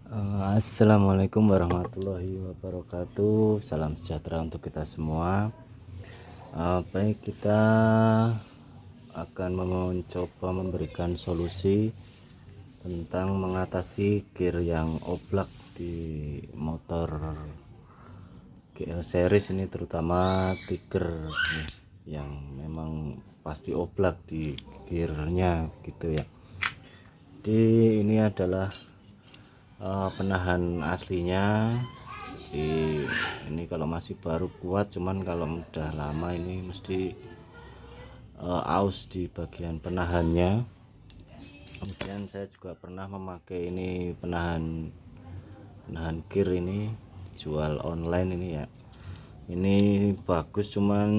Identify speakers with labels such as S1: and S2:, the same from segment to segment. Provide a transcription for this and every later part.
S1: Assalamualaikum warahmatullahi wabarakatuh. Salam sejahtera untuk kita semua. Baik, kita akan mencoba memberikan solusi tentang mengatasi gear yang oblak di motor GL series ini, terutama Tiger nih, yang memang pasti oblak di gearnya gitu ya. Jadi ini adalah penahan aslinya. Jadi ini kalau masih baru kuat, cuman kalau udah lama ini mesti aus di bagian penahannya. Kemudian saya juga pernah memakai ini penahan gear ini, jual online ini ya. Ini bagus, cuman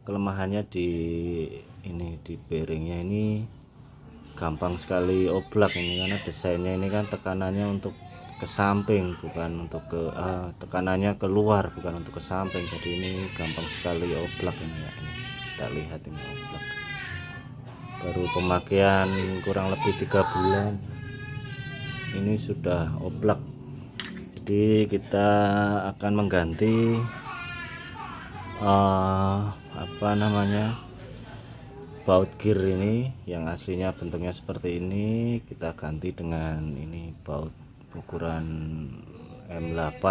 S1: kelemahannya di bearingnya ini gampang sekali oblak ini, karena desainnya ini kan tekanannya untuk ke samping, bukan untuk ke tekanannya keluar, bukan untuk ke samping. Jadi ini gampang sekali oblak ini ya. Ini kita lihat ini oblak, baru pemakaian kurang lebih 3 bulan ini sudah oblak. Jadi kita akan mengganti baut gear ini yang aslinya bentuknya seperti ini. Kita ganti dengan ini baut ukuran M8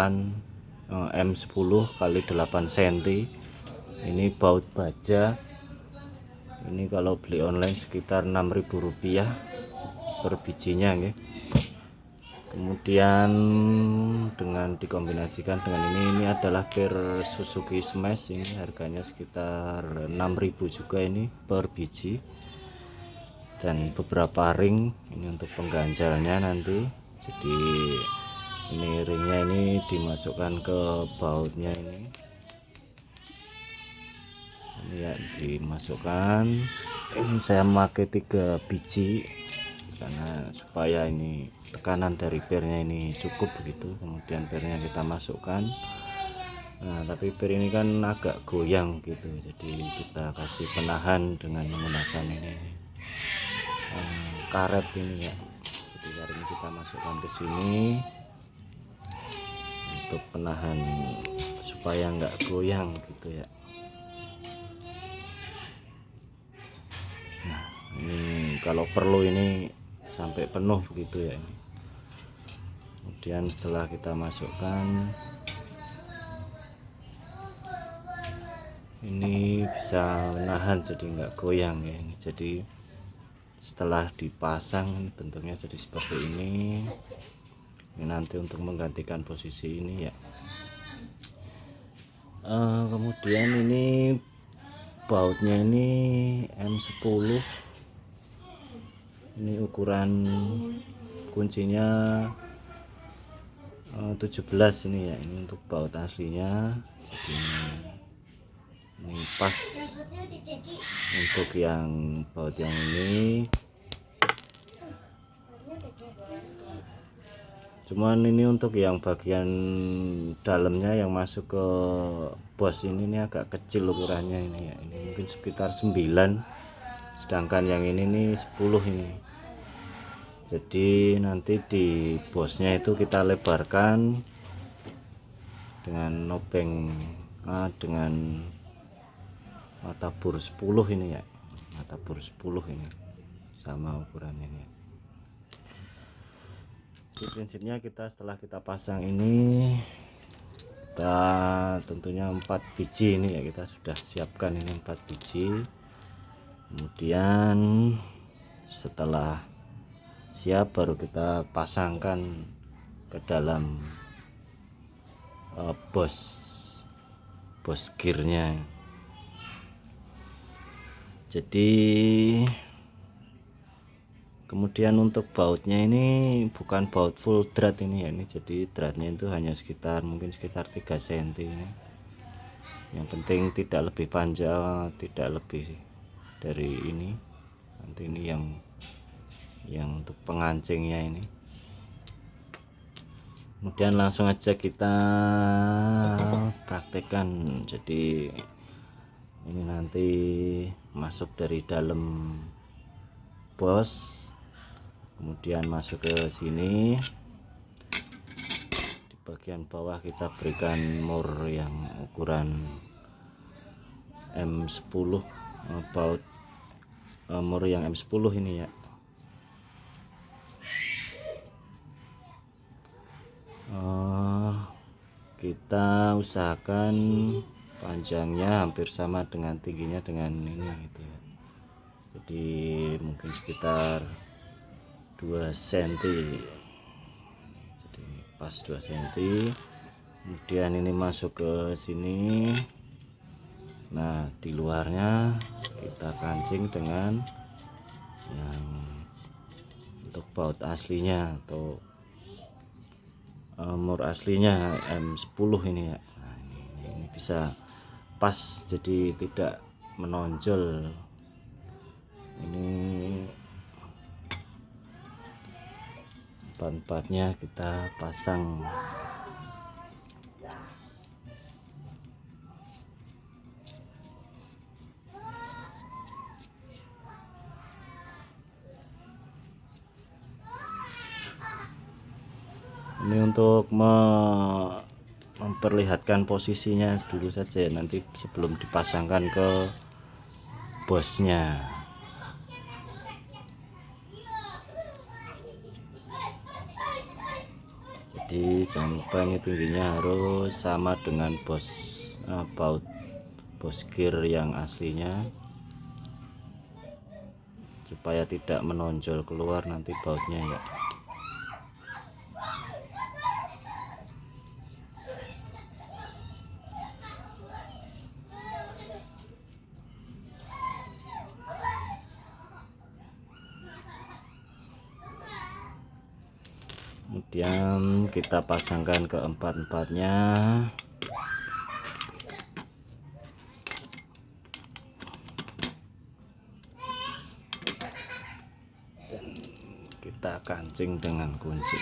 S1: M10 kali 8 cm. Ini baut baja. Ini kalau beli online sekitar Rp6.000 per bijinya ya. Kemudian dengan dikombinasikan dengan ini adalah gear Suzuki Smash. Ini harganya sekitar 6.000 juga ini per biji, dan beberapa ring ini untuk pengganjalnya nanti. Jadi ini ringnya ini dimasukkan ke bautnya ini ya, dimasukkan. Ini saya memakai 3 biji karena supaya ini tekanan dari pernya ini cukup begitu. Kemudian pernya kita masukkan. Nah, tapi per ini kan agak goyang gitu, jadi kita kasih penahan dengan menggunakan ini karet ini ya. Jadi karet ini kita masukkan ke sini untuk penahan supaya nggak goyang gitu ya. Nah, ini kalau perlu ini sampai penuh begitu ya ini. Kemudian setelah kita masukkan, ini bisa menahan jadi nggak goyang ya ini. Jadi setelah dipasang bentuknya jadi seperti ini. Ini nanti untuk menggantikan posisi ini ya. Kemudian ini bautnya ini M10. Ini ukuran kuncinya 17 ini ya. Ini untuk baut aslinya. Jadi ini pas untuk yang baut yang ini. Cuman ini untuk yang bagian dalamnya yang masuk ke bos ini agak kecil ukurannya ini ya. Ini mungkin sekitar 9, sedangkan yang ini nih 10 ini. Jadi nanti di bosnya itu kita lebarkan dengan nopeng dengan mata bor 10 ini ya. Mata bor 10 ini sama ukurannya ini. Jadi prinsipnya kita setelah kita pasang ini, kita tentunya 4 biji ini ya, kita sudah siapkan ini 4 biji. Kemudian setelah siap baru kita pasangkan ke dalam bos gearnya. Jadi kemudian untuk bautnya ini bukan baut full drat ini ya, ini jadi dratnya itu hanya mungkin sekitar 3 cm ini. Yang penting tidak lebih panjang, tidak lebih dari ini. Nanti ini yang untuk pengancingnya ini. Kemudian langsung aja kita praktekkan. Jadi ini nanti masuk dari dalam bos, kemudian masuk ke sini. bagian bawah kita berikan mur yang ukuran M10, baut mur yang M10 ini ya. Kita usahakan panjangnya hampir sama dengan tingginya dengan ini gitu ya. Jadi mungkin sekitar 2 cm, jadi pas 2 cm. Kemudian ini masuk ke sini. Nah, di luarnya kita kancing dengan yang untuk baut aslinya atau mur aslinya M10 ini ya. Nah, ini bisa pas, jadi tidak menonjol. Ini empat-empatnya kita pasang. Ini untuk memperlihatkan posisinya dulu saja, nanti sebelum dipasangkan ke bosnya. Jadi jangan lupa ini tingginya harus sama dengan baut bos gear yang aslinya, supaya tidak menonjol keluar nanti bautnya ya. Kemudian kita pasangkan ke empat-empatnya. Dan kita kancing dengan kunci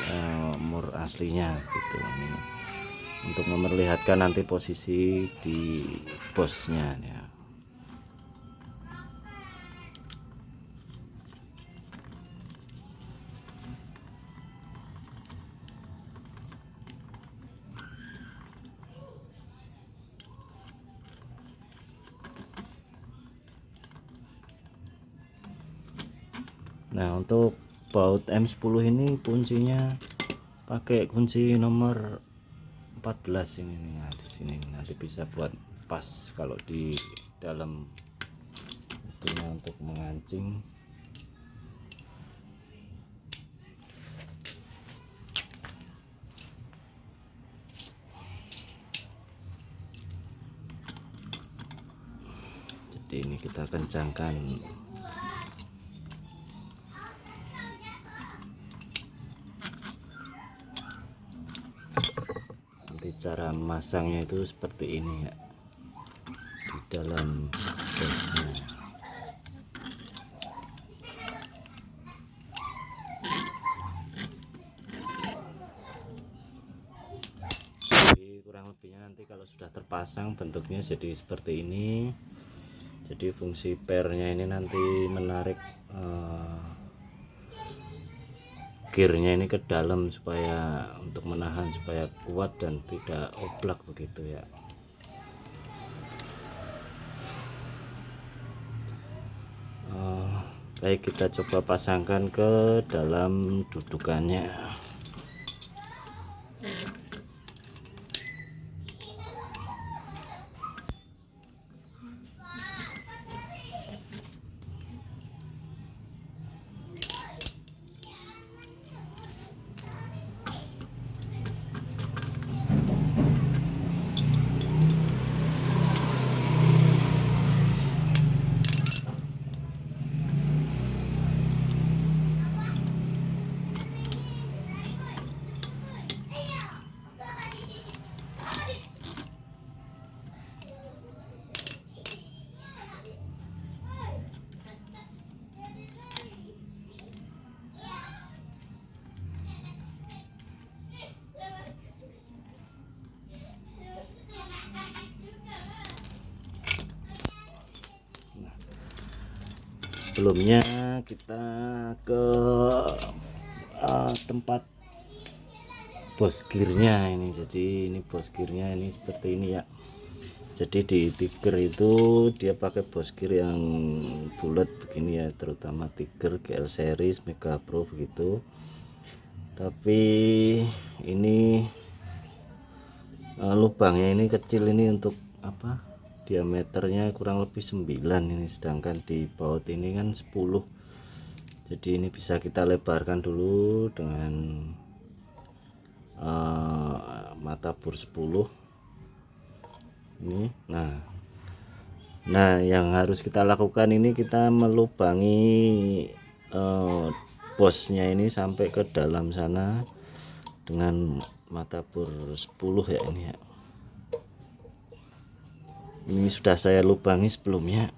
S1: mur aslinya gitu, ini untuk memperlihatkan nanti posisi di bosnya ya. Nah, untuk baut M10 ini kuncinya pakai kunci nomor 14 ini nih. Nah, di sini nanti bisa buat pas kalau di dalam itunya untuk mengancing. Jadi ini kita kencangkan. Cara memasangnya itu seperti ini ya, di dalam bosnya. Jadi kurang lebihnya nanti kalau sudah terpasang bentuknya jadi seperti ini. Jadi fungsi pernya ini nanti menarik gearnya ini ke dalam supaya untuk menahan supaya kuat dan tidak oblak begitu ya. Baik, kita coba pasangkan ke dalam dudukannya. Sebelumnya kita ke tempat bos gearnya ini. Jadi ini bos gearnya ini seperti ini ya. Jadi di Tiger itu dia pakai bos gear yang bulat begini ya, terutama Tiger GL series Mega Pro begitu. Tapi ini lubangnya ini kecil, ini untuk apa, diameternya kurang lebih 9 ini, sedangkan di baut ini kan 10. Jadi ini bisa kita lebarkan dulu dengan mata bor 10 ini. Nah yang harus kita lakukan ini, kita melubangi bosnya ini sampai ke dalam sana dengan mata bor 10 ya ini ya. Ini sudah saya lubangi sebelumnya,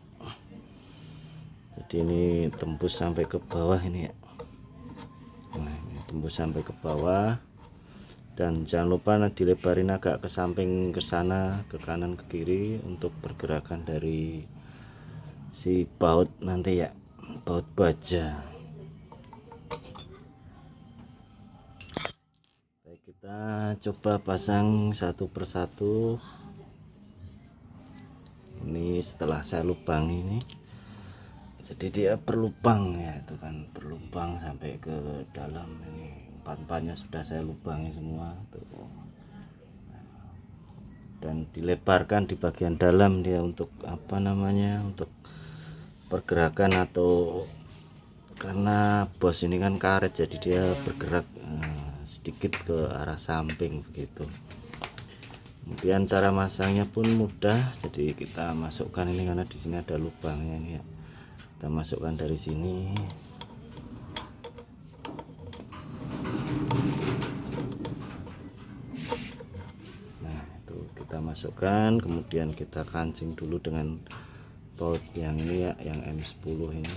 S1: jadi ini tembus sampai ke bawah ini ya. Nah ini tembus sampai ke bawah, dan jangan lupa dilebarin agak ke samping, ke sana, ke kanan, ke kiri, untuk pergerakan dari si baut nanti ya, baut baja. Baik, kita coba pasang satu persatu. Ini setelah saya lubang ini, jadi dia berlubang ya, itu kan berlubang sampai ke dalam. Ini empat-empatnya sudah saya lubangi semua tuh. Dan dilebarkan di bagian dalam dia untuk apa namanya, untuk pergerakan, atau karena bos ini kan karet, jadi dia bergerak sedikit ke arah samping begitu. Kemudian cara masangnya pun mudah, jadi kita masukkan ini, karena di sini ada lubangnya ini ya, kita masukkan dari sini. Nah itu kita masukkan, kemudian kita kancing dulu dengan baut yang ini ya, yang M10 ini.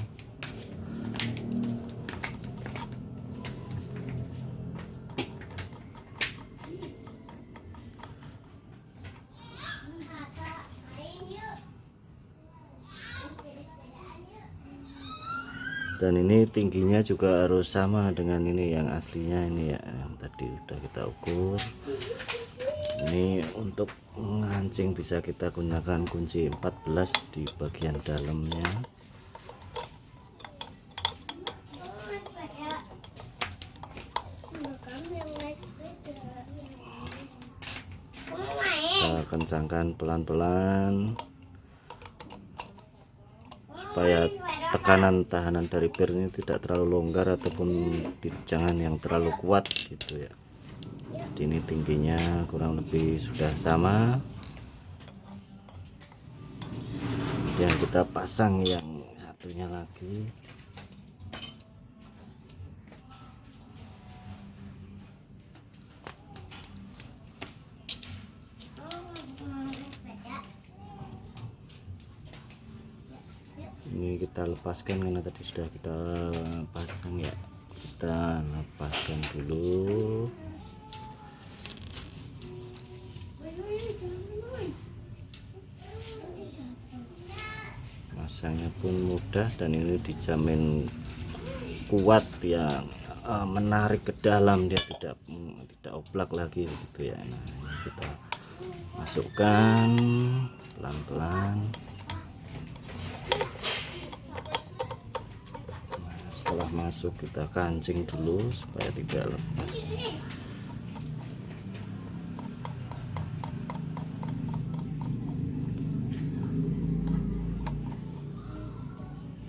S1: Dan ini tingginya juga harus sama dengan ini yang aslinya ini ya, yang tadi udah kita ukur. Ini untuk mengancing bisa kita gunakan kunci 14 di bagian dalamnya. Kita kencangkan pelan-pelan supaya tekanan tahanan dari per ini tidak terlalu longgar ataupun jangan yang terlalu kuat gitu ya. Jadi ini tingginya kurang lebih sudah sama. Kemudian kita pasang yang satunya lagi. Ini kita lepaskan karena tadi sudah kita pasang ya, kita lepaskan dulu. Masangnya pun mudah, dan ini dijamin kuat ya, menarik ke dalam, dia tidak oblak lagi gitu ya. Nah ini kita masukkan pelan-pelan. Setelah masuk kita kancing dulu supaya tidak lepas.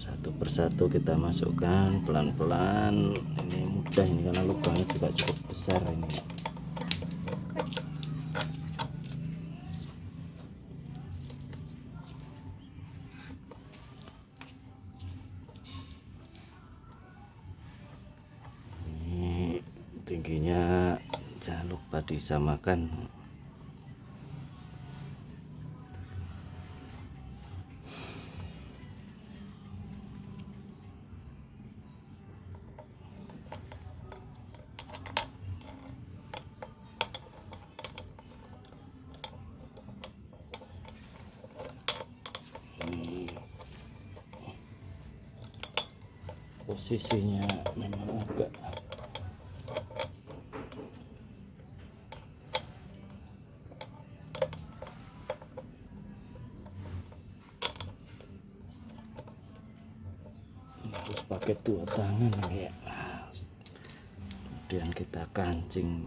S1: Satu persatu kita masukkan pelan-pelan. Ini mudah ini karena lubangnya juga cukup besar ini. Tingginya jangan lupa disamakan. Posisinya memang agak terus pakai dua tangan ya, kemudian kita kancing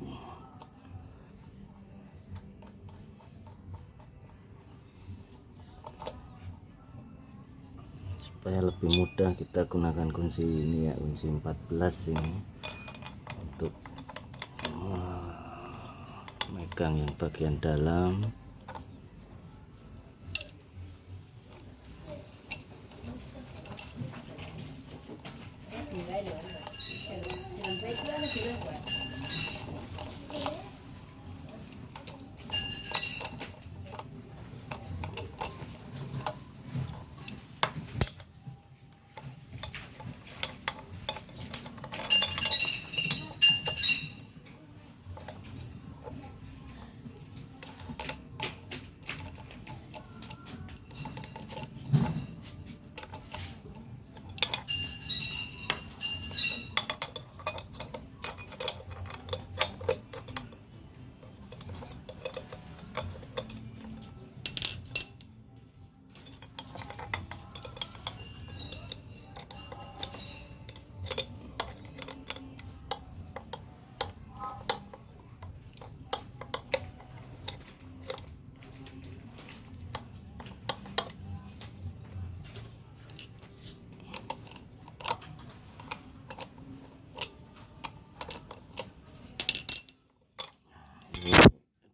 S1: supaya lebih mudah. Kita gunakan kunci ini ya, kunci 14 ini untuk megang yang bagian dalam.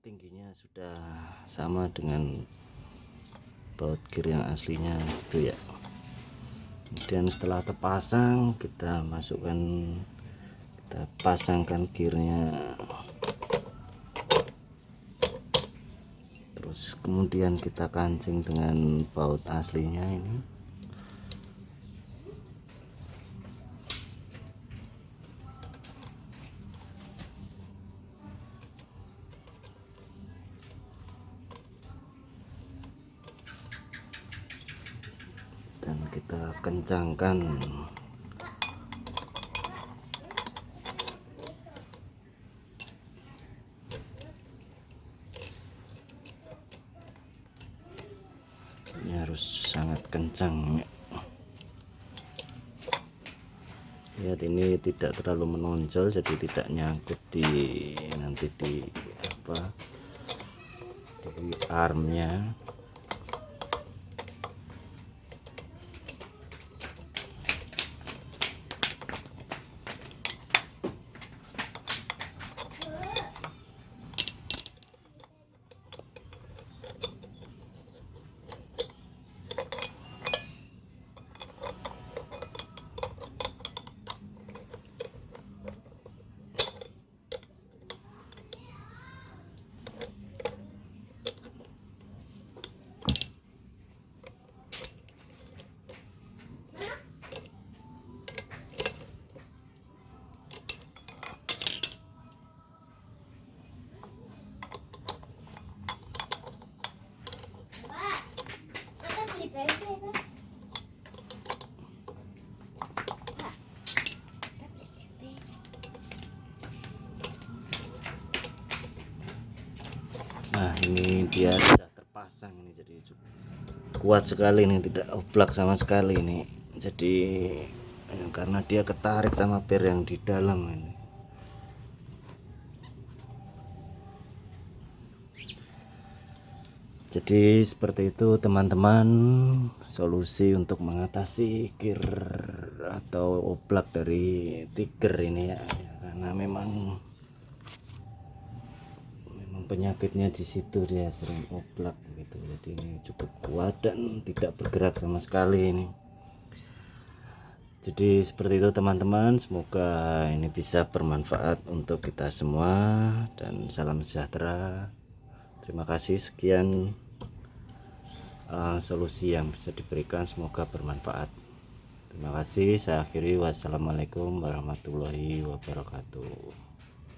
S1: Tingginya sudah sama dengan baut gear yang aslinya itu ya. Kemudian setelah terpasang kita pasangkan gearnya, terus kemudian kita kancing dengan baut aslinya ini. Dan kita kencangkan ini, harus sangat kencang ya. Lihat ini tidak terlalu menonjol, jadi tidak nyangkut di nanti di armnya. Nah ini dia sudah terpasang ini, jadi kuat sekali ini, tidak oblak sama sekali ini. Jadi karena dia ketarik sama per yang di dalam ini. Jadi seperti itu teman-teman, solusi untuk mengatasi gear atau oblak dari Tiger ini ya, karena memang penyakitnya di situ, dia sering oblak gitu. Jadi ini cukup kuat dan tidak bergerak sama sekali ini. Jadi seperti itu teman-teman, semoga ini bisa bermanfaat untuk kita semua dan salam sejahtera. Terima kasih, sekian solusi yang bisa diberikan, semoga bermanfaat. Terima kasih, saya akhiri. Wassalamualaikum warahmatullahi wabarakatuh.